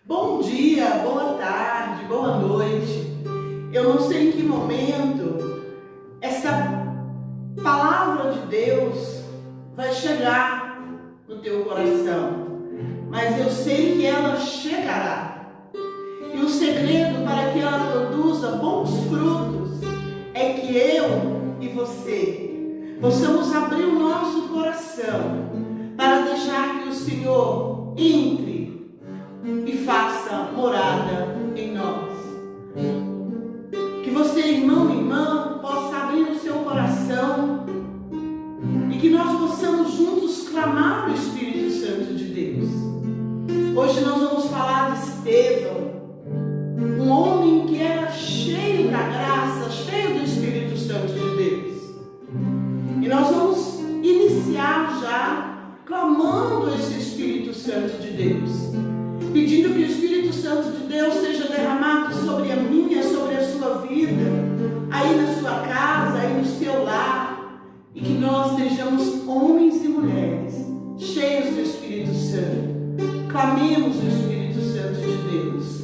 Bom dia, boa tarde, boa noite. Eu não sei em que momento essa palavra de Deus vai chegar no teu coração, mas eu sei que ela chegará. E o segredo para que ela produza bons frutos é que eu e você possamos abrir o nosso coração para deixar que o Senhor entre e faça morada em nós. Que você, irmão e irmã, possa abrir o seu coração e que nós possamos juntos clamar o Espírito Santo de Deus. Hoje nós vamos falar de Estevão, um homem que era cheio da graça, cheio do Espírito Santo de Deus. E nós vamos iniciar já clamando esse Espírito Santo de Deus, pedindo que o Espírito Santo de Deus seja derramado sobre a minha, sobre a sua vida, aí na sua casa, aí no seu lar, e que nós sejamos homens e mulheres cheios do Espírito Santo. Clamemos o Espírito Santo de Deus.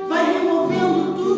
Vai removendo tudo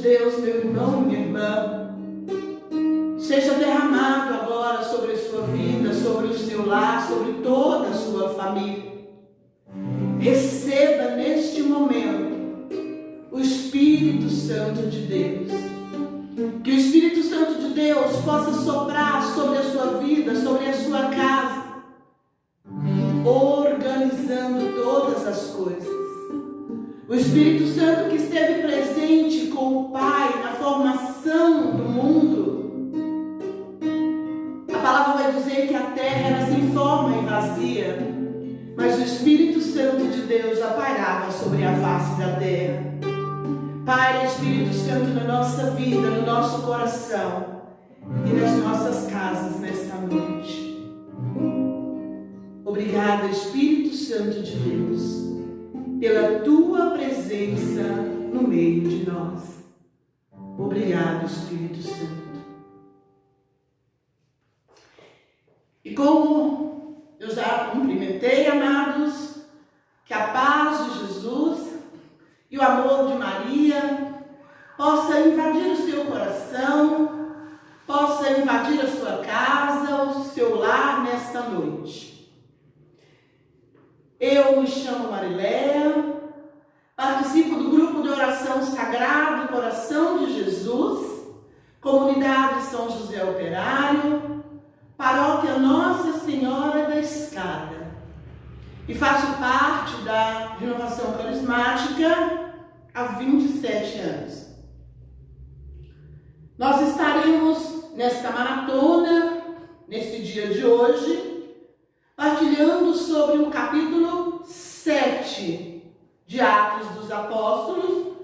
Deus, meu irmão e minha irmã, seja derramado agora sobre a sua vida, sobre o seu lar, sobre toda a sua família. Receba neste momento o Espírito Santo de Deus. Que o Espírito Santo de Deus possa soprar sobre a sua vida, sobre a sua casa, organizando todas as coisas. O Espírito Santo que esteve presente com o Pai na formação do mundo. A palavra vai dizer que a terra era sem forma e vazia, mas o Espírito Santo de Deus já pairava sobre a face da terra. Pai, Espírito Santo na nossa vida, no nosso coração e nas nossas casas nesta noite. Obrigada, Espírito Santo de Deus, pela tua presença no meio de nós. Obrigado, Espírito Santo. E como eu já cumprimentei, amados, que a paz de Jesus e o amor de Maria possa invadir o seu coração, possa invadir a sua casa, o seu lar nesta noite. Eu me chamo Mariléia, participo do grupo de oração Sagrado Coração de Jesus, Comunidade São José Operário, Paróquia Nossa Senhora da Escada. E faço parte da Renovação Carismática há 27 anos. Nós estaremos nesta maratona, neste dia de hoje, partilhando sobre o capítulo 7 de Atos dos Apóstolos,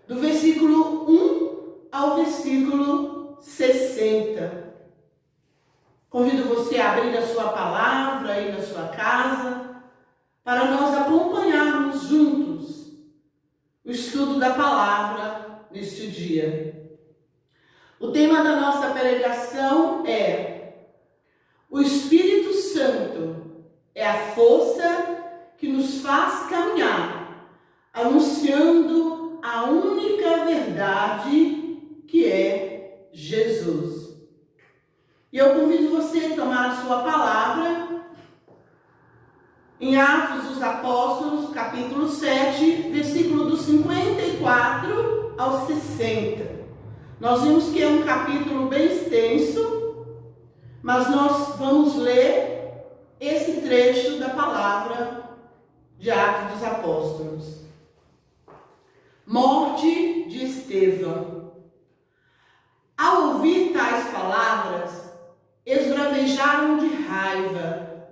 do versículo 1 ao versículo 60. Convido você a abrir a sua palavra aí na sua casa, para nós acompanharmos juntos o estudo da palavra neste dia. O tema da nossa pregação é: o Espírito Santo é a força que nos faz caminhar, anunciando a única verdade que é Jesus. E eu convido você a tomar a sua palavra em Atos dos Apóstolos, capítulo 7, versículo do 54 ao 60. Nós vimos que é um capítulo bem extenso, mas nós vamos ler esse trecho da palavra de Atos dos Apóstolos. Morte de Estevão. Ao ouvir tais palavras, esbravejaram de raiva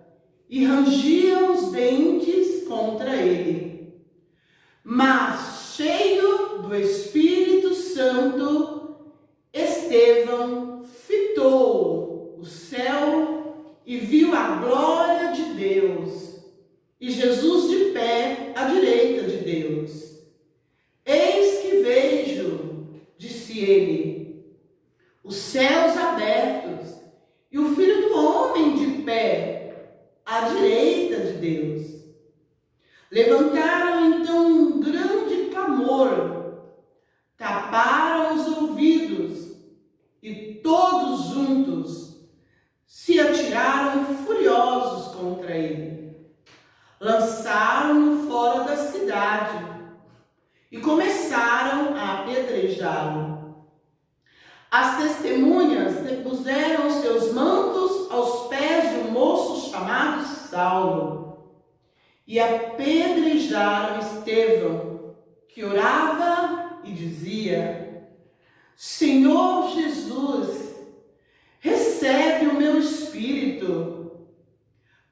e rangiam os dentes contra ele. Mas, cheio do Espírito Santo, Estevão fitou o céu e viu a glória de Deus, e Jesus de pé à direita de Deus. Eis que vejo, disse ele, os céus abertos e o Filho do Homem de pé à direita de Deus. Levantaram então um grande clamor, taparam os ouvidos e todos juntos se atiraram furiosos contra ele. Lançaram-no fora da cidade e começaram a apedrejá-lo. As testemunhas depuseram seus mantos aos pés de um moço chamado Saulo e apedrejaram Estevão, que orava e dizia: Senhor Jesus, recebe o meu espírito.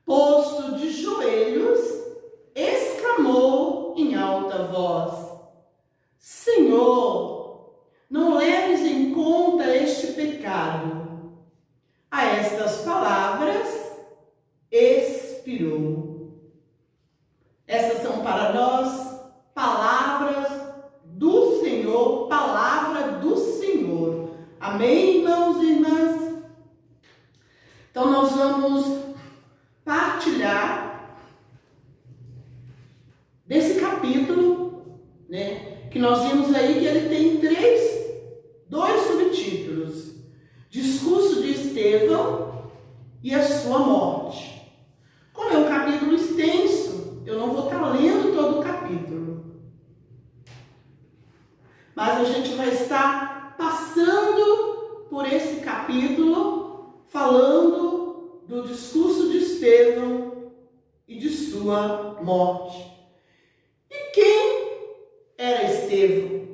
Posto de joelhos, exclamou em alta voz: Senhor, não leves em conta este pecado. A estas palavras, expirou. Essas são para nós palavras do Senhor, palavra do Senhor. Amém, irmãos e irmãs? Então nós vamos partilhar desse capítulo, né? Que nós vimos aí que ele tem três dois subtítulos: Discurso de Estevão e a sua morte. Como é um capítulo extenso, eu não vou estar lendo todo o capítulo, mas a gente vai estar passando por esse capítulo, falando do discurso de Estevão e de sua morte. E quem era Estevão?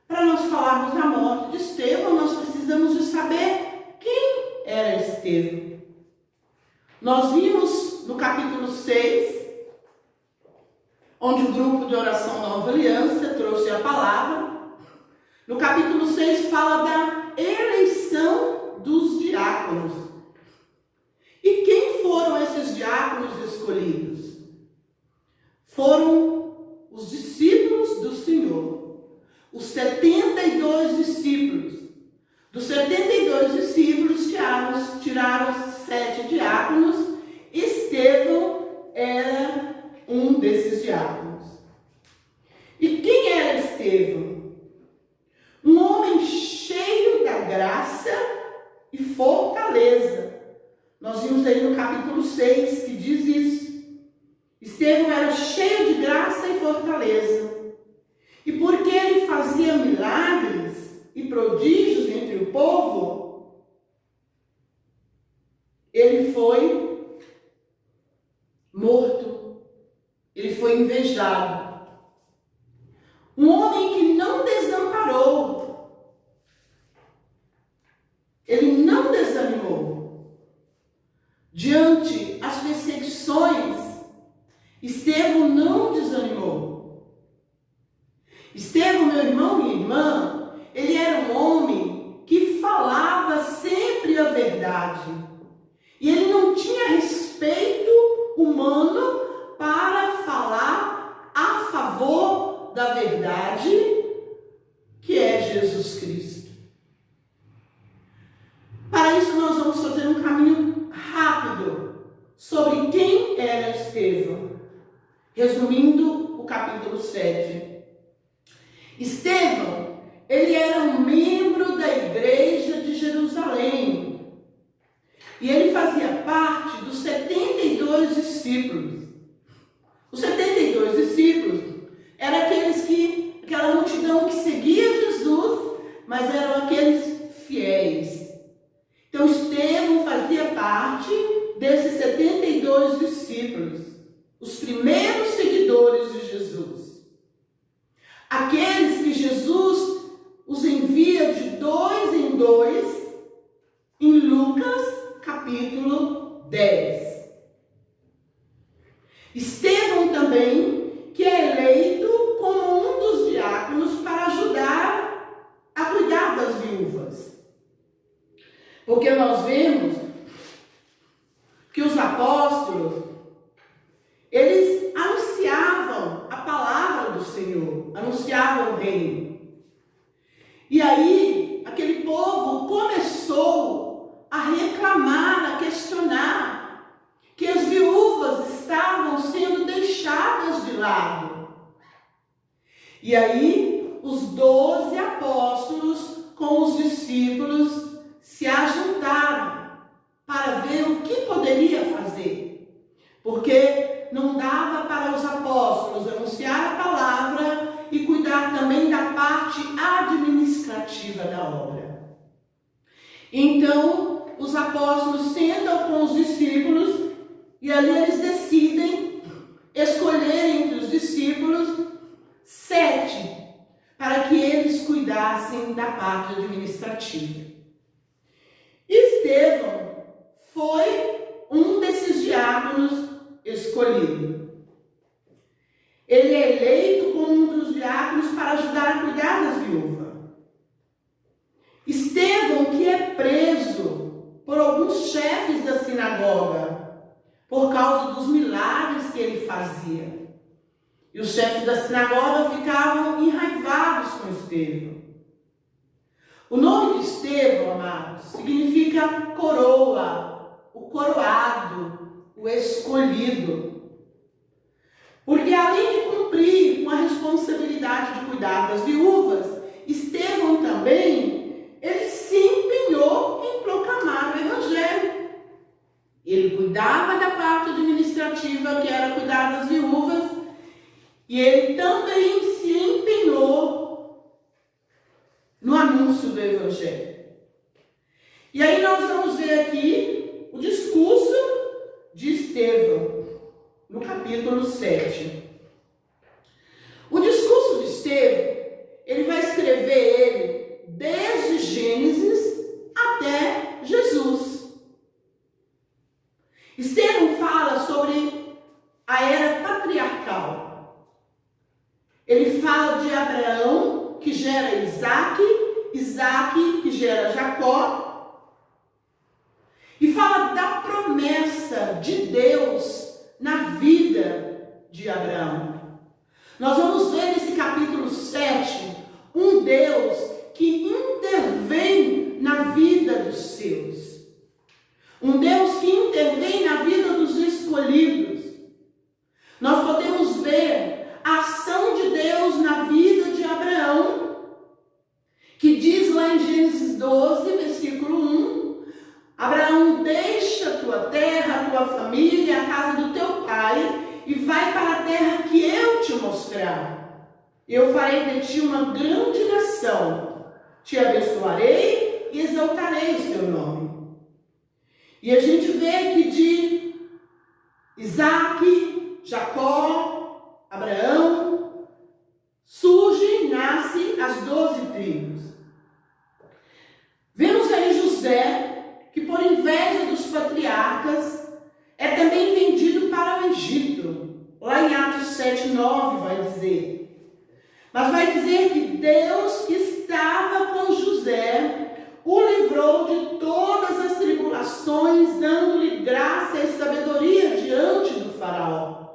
Para nós falarmos da morte de Estevão, nós precisamos de saber quem era Estevão. Nós vimos no capítulo 6, onde o grupo de oração Nova Aliança trouxe a palavra. No capítulo 6 fala da eleição dos diáconos. E quem foram esses diáconos escolhidos? Foram os discípulos do Senhor, os 72 discípulos. Dos 72 discípulos tiraram 7 diáconos. Estevão era um desses diáconos. E quem era Estevão? Um homem cheio da graça e fortaleza. Nós vimos aí no capítulo 6 que diz isso. Estevão era cheio de graça e fortaleza. E porque ele fazia milagres e prodígios entre o povo, ele foi morto. Ele foi invejado. Um homem que não desamparou. Ele não desanimou. Diante as perseguições, Estevão não desanimou. Estevão, meu irmão e minha irmã, ele era um homem que falava sempre a verdade. E ele não tinha respeito humano para falar a favor da verdade, que é Jesus Cristo. Para isso nós vamos fazer um caminho rápido sobre quem era Estevão. Resumindo o capítulo 7. Estevão, ele era um membro da igreja de Jerusalém. E ele fazia parte dos 72 discípulos. Os 72 discípulos eram aquela multidão que seguia Jesus, mas eram aqueles fiéis. Então Estevão fazia parte desses 72 discípulos, os primeiros seguidores de Jesus. Aqueles que Jesus os envia de 2 em 2 em Lucas capítulo 10. Estevão também, que é eleito como um dos diáconos para ajudar a cuidar das viúvas. Porque nós vemos que os apóstolos, eles anunciavam a palavra do Senhor, anunciavam o reino. E aí, aquele povo começou a reclamar, a questionar que as viúvas estavam sendo deixadas de lado. E aí, os 12 apóstolos com os discípulos se ajuntaram para ver o que poderia fazer. Porque não dava para os apóstolos anunciar a palavra e cuidar também da parte administrativa da obra. Então, os apóstolos sentam com os discípulos e ali eles decidem escolher entre os discípulos 7 para que eles cuidassem da parte administrativa. Estevão foi um desses diáconos escolhido. Ele é eleito como um dos diáconos para ajudar a cuidar das viúvas. Estevão, que é preso por alguns chefes da sinagoga, por causa dos milagres que ele fazia. E os chefes da sinagoga ficavam enraivados com Estevão. O nome de Estevão, amados, significa coroa, o coroado, o escolhido. Porque além de cumprir com a responsabilidade de cuidar das viúvas, Estevão também Evangelho. E aí nós vamos ver aqui o discurso de Estevão, no capítulo 7. O discurso de Estevão, ele vai escrever ele desde Gênesis até Jesus. Estevão fala sobre a era patriarcal. Ele fala de Abraão, que gera Isaac, Isaac, que gera Jacó, e fala da promessa de Deus na vida de Abraão. Nós vamos ver nesse capítulo 7 um Deus que intervém na vida dos seus. Um Deus que intervém na vida dos escolhidos. Nós podemos ver a ação de Deus na vida de Abraão, que diz lá em Gênesis 12, versículo 1, Abraão, deixa a tua terra, a tua família, a casa do teu pai, e vai para a terra que eu te mostrar. Eu farei de ti uma grande nação, te abençoarei e exaltarei o teu nome. E a gente vê que de Isaac, Jacó, Abraão, surge e nasce as 12 tribos. Vemos aí José, que por inveja dos patriarcas, é também vendido para o Egito. Lá em Atos 7:9 vai dizer. Mas vai dizer que Deus que estava com José o livrou de todas as tribulações, dando-lhe graça e sabedoria diante do faraó.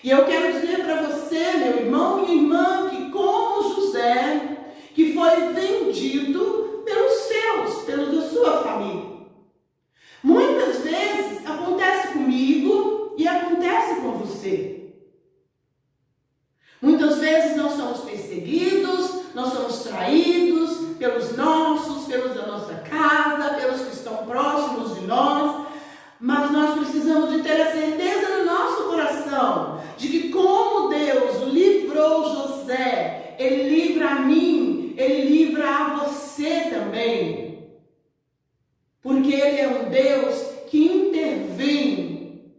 E eu quero dizer para você, meu irmão e irmã, que como José, que foi vendido pelos seus, pelos da sua família. Muitas vezes acontece comigo e acontece com você. Muitas vezes nós somos perseguidos, nós somos traídos pelos nossos, pelos da nossa casa, pelos que estão próximos de nós, mas nós precisamos de ter a certeza no nosso coração de que como Deus livrou José, Ele livra a mim, Ele livra a você também. Porque Ele é um Deus que intervém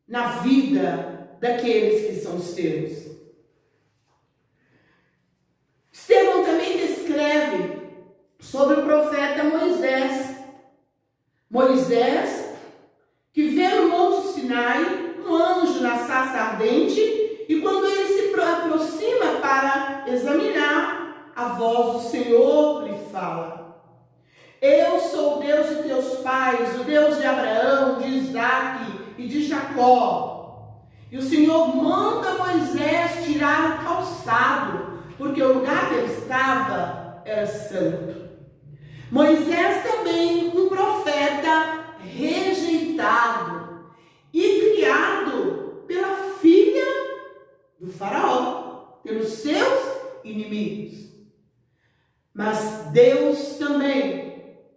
na vida daqueles que são seus. Estevão também descreve sobre o profeta Moisés. Moisés, que vê no Monte Sinai um anjo na sarça ardente, e quando ele se aproxima para examinar, a voz do Senhor lhe fala: eu sou o Deus de teus pais, o Deus de Abraão, de Isaac e de Jacó. E o Senhor manda Moisés tirar o calçado, porque o lugar que ele estava era santo. Moisés também, um profeta rejeitado e criado pela filha do faraó, pelos seus inimigos. Mas Deus também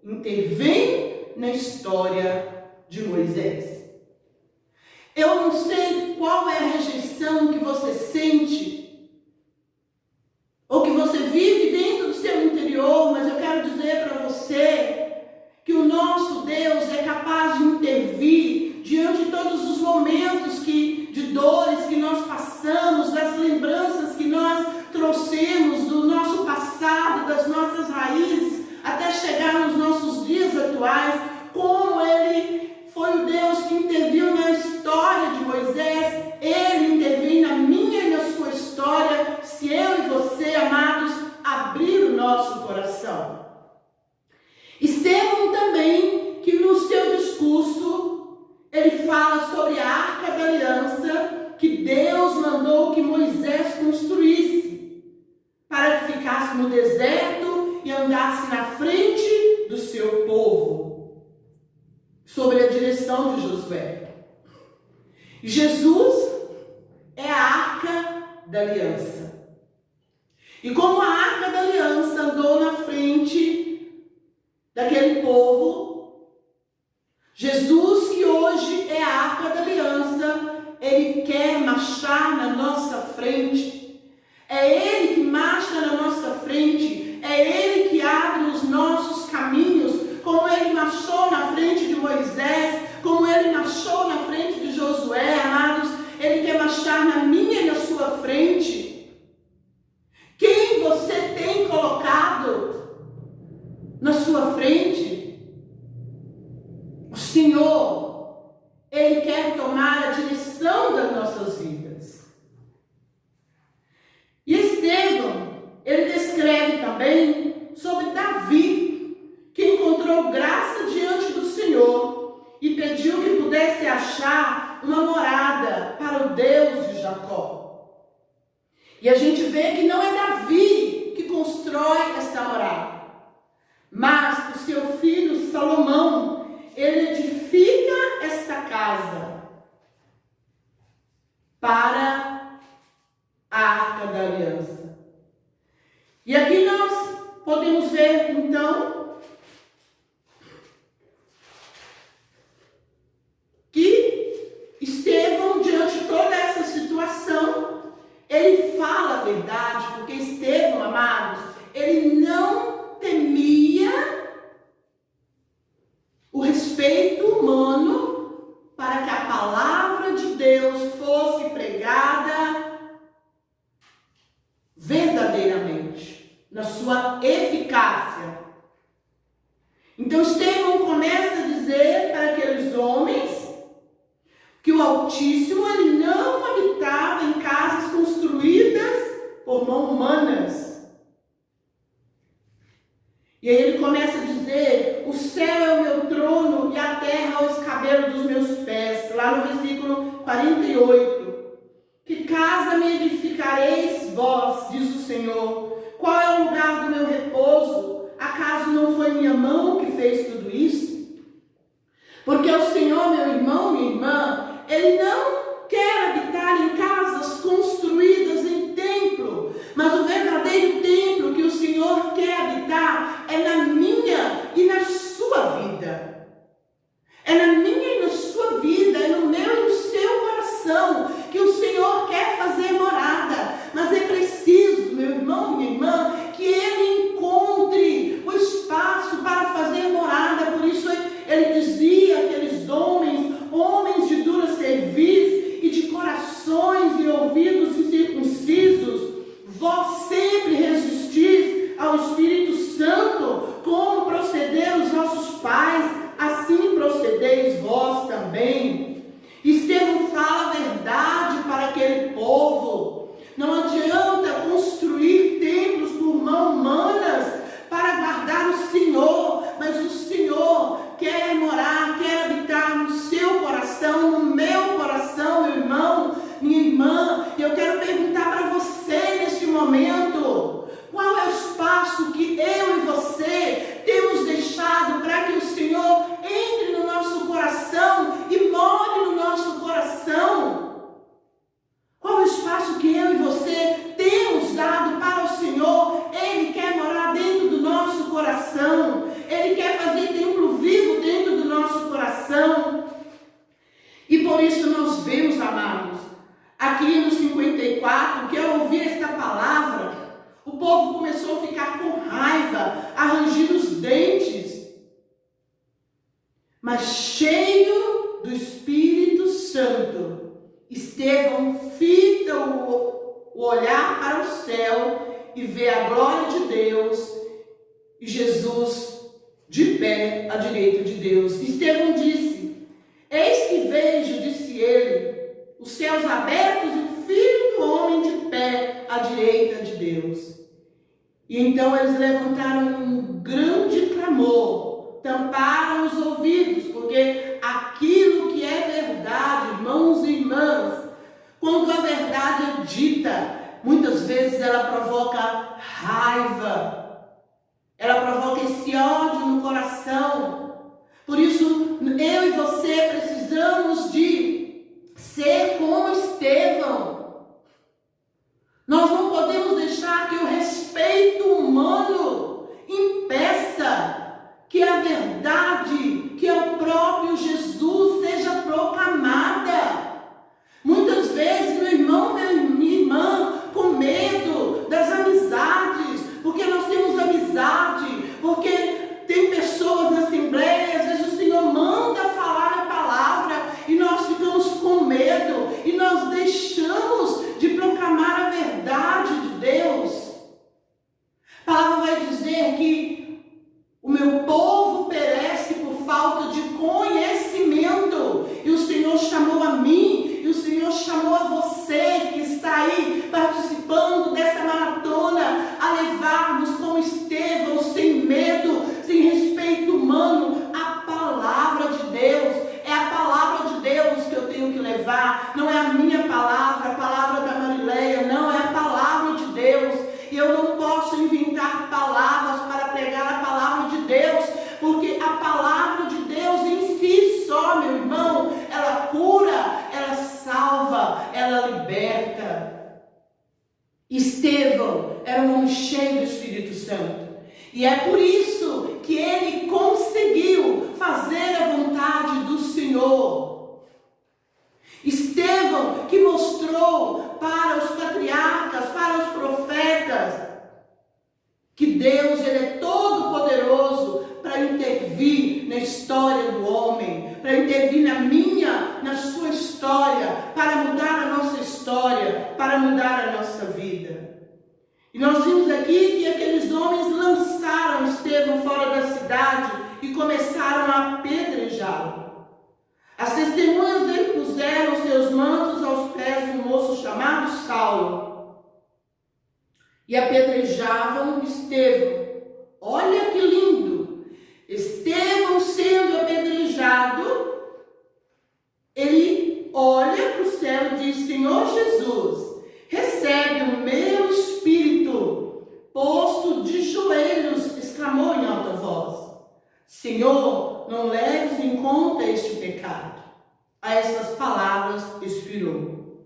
intervém na história de Moisés. Eu não sei qual é a rejeição que você sente, ou que você vive dentro do seu interior, mas eu quero dizer para você que o nosso Deus é capaz de intervir diante de todos os momentos de dores que nós passamos, das lembranças que nós trouxemos do nosso passado, das nossas raízes, até chegar nos nossos dias atuais, como Ele foi o Deus que interviu na história de Moisés, Ele intervém na minha e na sua história, se eu e você, amados, abrir o nosso coração. Estevão também, que no seu discurso, ele fala sobre a Arca da Aliança, que Deus mandou que Moisés construísse, para que ficasse no deserto e andasse na frente do seu povo, sob a direção de Josué. Jesus é a Arca da Aliança. E como a Arca da Aliança andou na frente daquele povo, Jesus, que hoje é a Arca da Aliança, Ele quer marchar na nossa frente. É Ele que marcha na nossa frente. É Ele que abre os nossos Moisés, como ele marchou na frente de Josué, amados, ele quer marchar na minha e na sua frente. Quem você tem colocado na sua frente? O Senhor, Ele quer tomar a direção das nossas vidas. E Estevão, ele descreve também sobre Davi, que encontrou graça diante do Senhor e pediu que pudesse achar uma morada para o Deus de Jacó. E a gente vê que não é Davi que constrói esta morada, mas o seu filho Salomão, ele edifica esta casa para a Arca da Aliança. E aqui nós podemos ver, então, que Estevão, diante de toda essa situação, ele fala a verdade, porque Estevão, amados, ele não temia o respeito humano para que a palavra de Deus fosse pregada verdadeiramente, na sua eficácia. Então Estevão começa a dizer para aqueles homens que o Altíssimo ele não habitava em casas construídas por mãos humanas. E aí ele começa a dizer: o céu é o meu trono e a terra é o escabelo dos meus pés. Lá no versículo 48. Que casa me edificareis vós, diz o Senhor? Qual é o lugar do meu repouso? Acaso não foi minha mão que fez tudo isso? Porque o Senhor, meu irmão, minha irmã, Ele não quer habitar em casas construídas em templo, mas o verdadeiro templo que o Senhor quer habitar é na minha e na sua vida. É na minha e na sua vida, é no meu e no seu coração que o Senhor quer fazer morada. Mas é preciso, meu irmão, minha irmã, que Ele encontre o espaço para fazer morada. Por isso Ele dizia àqueles homens de dura cerviz e de corações e ouvidos incircuncisos: vós sempre resistis ao Espírito Santo, como procederam os nossos pais, assim procedeis vós também. Estevão fala a verdade para aquele povo. Não adianta construir templos por mãos humanas para guardar o Senhor, mas o Senhor quer morar, quer habitar no seu coração, no meu coração, meu irmão, minha irmã. E eu quero perguntar para você neste momento: qual é o espaço que eu e você temos deixado para que o Senhor entre no nosso coração e more no nosso coração? Qual é o espaço que eu e você temos dado para o Senhor? Ele quer morar dentro do nosso coração. Ele quer fazer templo vivo dentro do nosso coração. E por isso nós vemos, amados, aqui no 54, que ao ouvir esta palavra, o povo começou a ficar com raiva, a ranger os dentes. Mas cheio do Espírito Santo, Estevão fita o olhar para o céu e vê a glória de Deus e Jesus de pé à direita de Deus. Estevão disse: eis que vejo, disse ele, os céus abertos e o Filho do Homem de pé à direita de Deus. E então eles levantaram um grande clamor, tamparam os ouvidos, porque aquilo que é verdade, irmãos e irmãs, quando a verdade é dita, muitas vezes ela provoca raiva, ela provoca esse ódio no coração. Por isso, eu e você precisamos de ser como Estevão. Nós não podemos deixar que o respeito humano impeça que a verdade, que é o próprio Jesus, seja proclamada. Muitas vezes, meu irmão, minha irmã, com medo das amizades, porque nós temos amizade, porque tem pessoas na Assembleia, às vezes o Senhor manda dizer que o meu povo perece por falta de conhecimento. E o Senhor chamou a mim, e o Senhor chamou a você que está aí participando dessa maratona, a levarmos como Estevão, sem medo, sem respeito humano, a palavra de Deus. É a palavra de Deus que eu tenho que levar, não é a minha palavra, a palavra da Marileia, não, é a palavra de Deus. E eu não posso inventar palavras para pregar a palavra de Deus, porque a palavra de Deus em si só, meu irmão, ela cura, ela salva, ela liberta. Estevão era um homem cheio do Espírito Santo. E é por isso que ele conseguiu fazer a vontade do Senhor. Estevão que mostrou para os patriarcas, para os profetas, que Deus ele é todo poderoso para intervir na história do homem, para intervir na sua história, para mudar a nossa história, para mudar a nossa vida. E nós vimos aqui que aqueles homens lançaram Estevão fora da cidade e começaram a apedrejá-lo. As testemunhas dele puseram seus mantos aos pés de um moço chamado Saulo e apedrejavam Estevão. Olha que lindo! Estevão sendo apedrejado, ele olha para o céu e diz: Senhor Jesus, recebe o meu espírito. Posto de joelhos, exclamou em alta voz: Senhor, não leves em conta este pecado. A essas palavras expirou.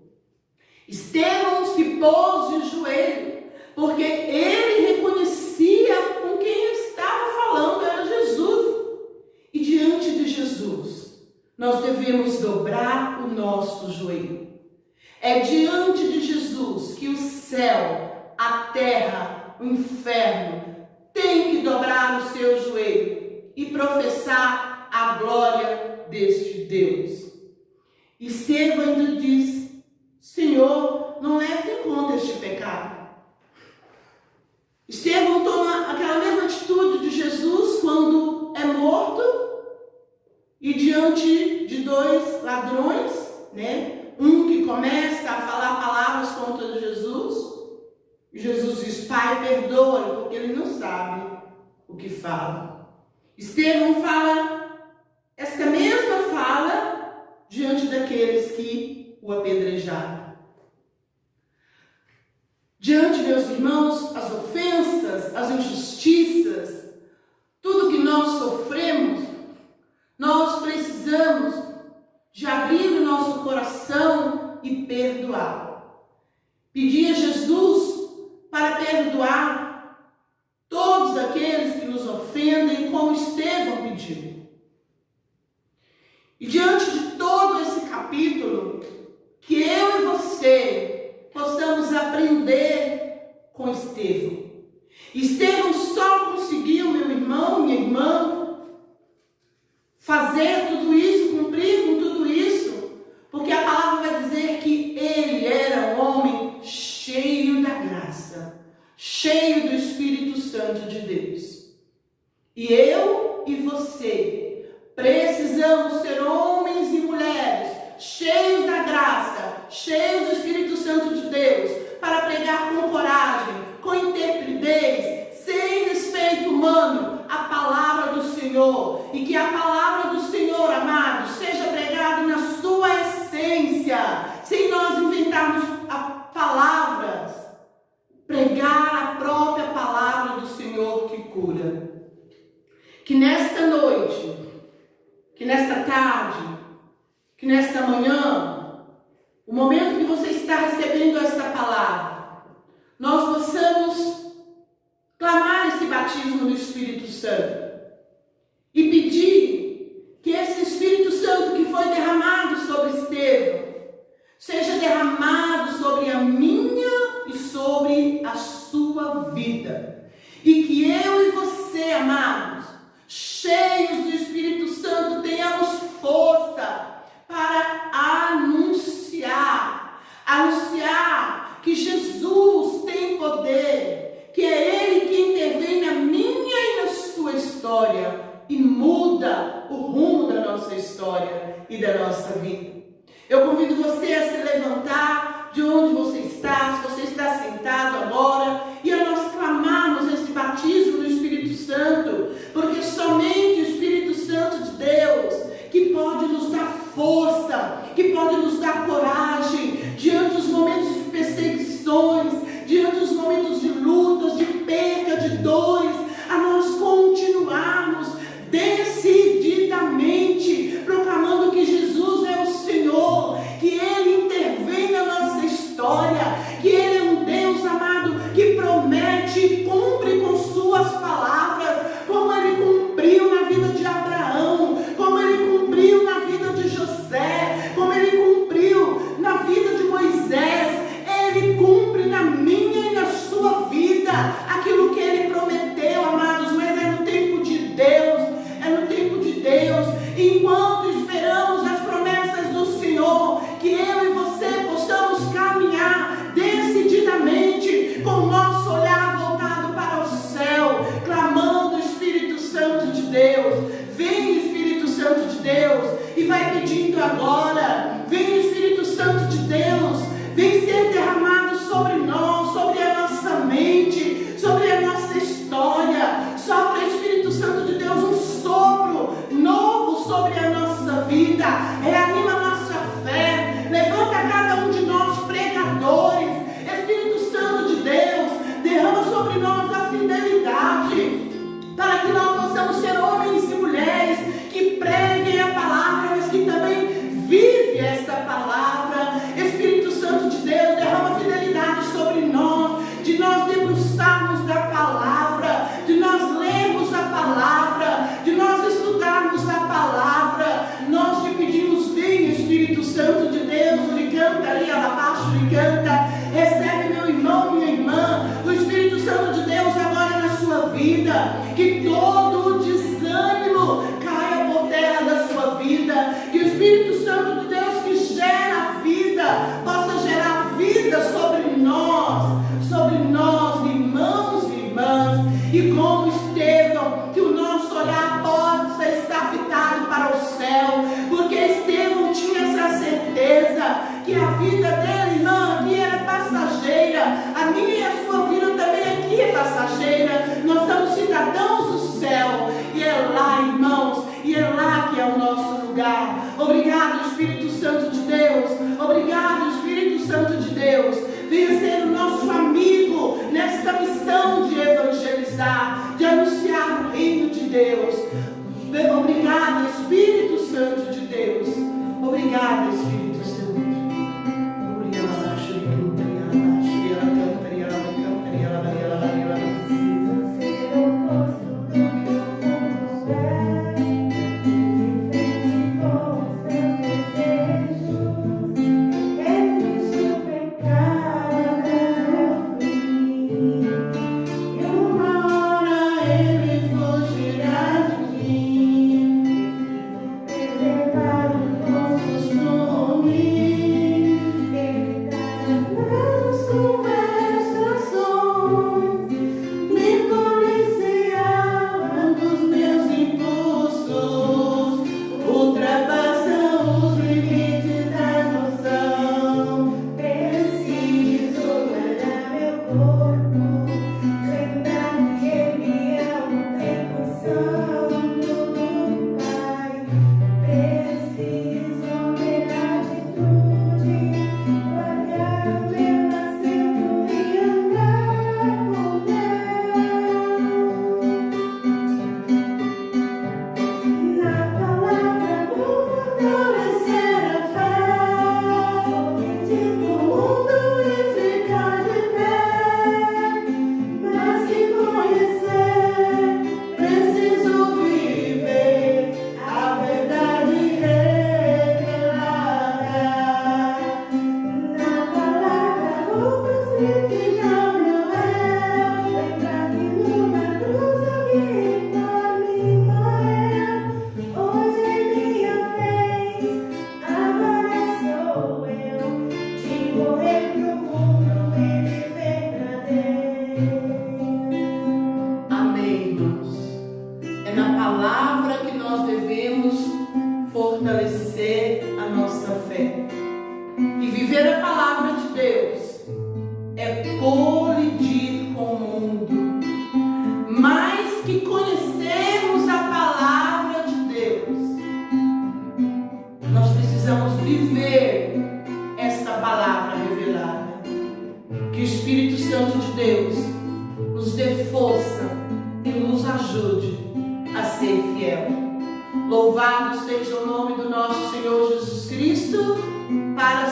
Estevão se pôs de joelho, porque ele reconhecia com quem ele estava falando, era Jesus. E diante de Jesus, nós devemos dobrar o nosso joelho. É diante de Jesus que o céu, a terra, o inferno tem que dobrar o seu joelho e professar a glória deste Deus. Estevão ainda diz: Senhor, não leve em conta este pecado. Estevão toma aquela mesma atitude de Jesus quando é morto e diante de dois ladrões, um que começa a falar palavras contra Jesus, e Jesus diz: Pai, perdoa, porque ele não sabe o que fala. Estevão fala esta mesma fala diante daqueles que o apedrejaram. Diante, meus irmãos, as ofensas, as injustiças, tudo que nós sofremos, nós precisamos de abrir o nosso coração e perdoar. Pedir a Jesus para perdoar todos aqueles que nos ofendem, como Estevão pediu. E diante de todo esse capítulo, que eu e você possamos aprender com Estevão. Estevão só conseguiu, meu irmão, minha irmã, fazer tudo isso, cumprir com tudo isso, porque a palavra vai dizer que ele era um homem cheio da graça, cheio do Espírito Santo de Deus. E eu e você precisamos ser homens e mulheres cheios da graça, cheios do Espírito Santo de Deus, para pregar com coragem, com intrepidez, sem respeito humano, a palavra do Senhor. E que a palavra do Senhor, amados, seja pregada na sua essência, sem nós inventarmos palavras. Pregar a própria palavra do Senhor que cura. Que nesta noite, que nesta tarde, que nesta manhã, o momento que você está recebendo esta palavra, nós possamos clamar esse batismo do Espírito Santo e pedir que esse Espírito Santo que foi derramado sobre Estevão seja derramado sobre a minha e sobre a sua vida. E que eu e você, amados, cheios do Espírito Santo, tenhamos força para anunciar que Jesus tem poder, que é Ele que intervém na minha muda o rumo da nossa história e da nossa vida. Eu convido você a se levantar de onde você está, se você está sentado agora, e a nós clamarmos esse batismo do Espírito Santo, porque somente o Espírito Santo de Deus que pode nos dar força, que pode nos dar coragem diante dos momentos de perseguições, diante dos momentos de lutas, de perda, de dores, a nós continuarmos decididamente proclamando que Jesus é o Senhor, que Ele intervém na nossa história, que Ele é um Deus amado que promete e cumpre com suas palavras, como Ele cumpriu na vida de Abraão, como Ele cumpriu na vida de José, como Ele cumpriu na vida de Moisés. Ele cumpre na minha e na sua vida aquilo que Ele prometeu, amados, mas é no tempo de Deus, é no tempo de Deus. Enquanto esperamos as promessas do Senhor, que eu e você possamos caminhar decididamente com o nosso olhar voltado para o céu, clamando o Espírito Santo de Deus. Vem, Espírito Santo de Deus, e vai pedindo agora. Vem, Espírito Santo de Deus, vem ser derramado sobre nós, sobre a nossa mente, sobre nossa fé. E viver a palavra de Deus é colidir com o mundo. Mais que conhecermos a palavra de Deus, nós precisamos viver esta palavra revelada. Que o Espírito Santo de Deus nos dê força e nos ajude a ser fiel. Louvado seja o nome do nosso Senhor Jesus Cristo, para